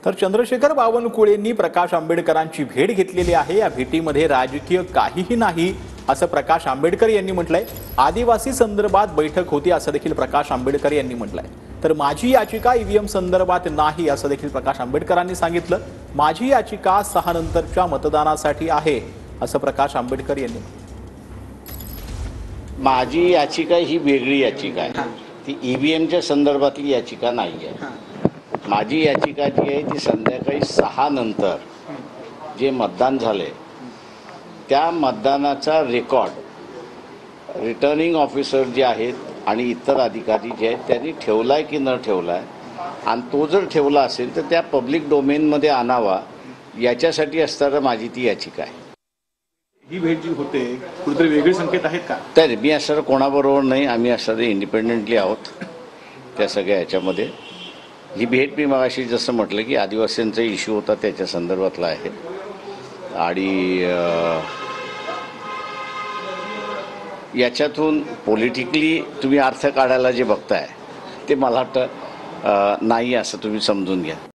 तर चंद्रशेखर बावनकुळेंनी प्रकाश आंबेडकरांची भेट घेतलेली आहे। या भेटीमध्ये राजकीय काहीही नाही असं प्रकाश आंबेडकर यांनी म्हटलंय। आदिवासी संदर्भात बैठक होती असं देखील प्रकाश आंबेडकर यांनी म्हटलंय। तर माझी याचिका ईव्हीएम संदर्भात नाही असं देखील प्रकाश आंबेडकरांनी सांगितलं। माझी याचिका 6 नंतरच्या मतदानासाठी आहे असं प्रकाश आंबेडकर यांनी म्हटलं। माझी याचिका ही वेगळी याचिका आहे, ती ईव्हीएमच्या संदर्भातली याचिका नाही आहे। माझी याचिका जी आहे ती संध्याकाळी 6 नंतर जे मतदान झाले त्या मतदानाचा रेकॉर्ड रिटर्निंग ऑफिसर जे आहेत आणि इतर अधिकारी जे आहेत त्यांनी ठेवलाय की न ठेवलाय, आणि तो जर ठेवला असेल तर त्या पब्लिक डोमेनमध्ये आणावा, याच्यासाठी असताना माझी ती याचिका आहे। ही भेट जी होते कुठेतरी वेगळे संकेत आहेत का? तर मी असं कोणाबरोबर नाही, आम्ही असं इंडिपेंडेंटली आहोत त्या सगळ्या याच्यामध्ये। ही भेट मी मगाशी जसं म्हटलं की आदिवासींचा इश्यू होता त्याच्या संदर्भातला आहे, आणि याच्यातून पॉलिटिकली तुम्ही अर्थ काढायला जे बघताय ते मला वाटतं नाही असं तुम्ही समजून घ्या।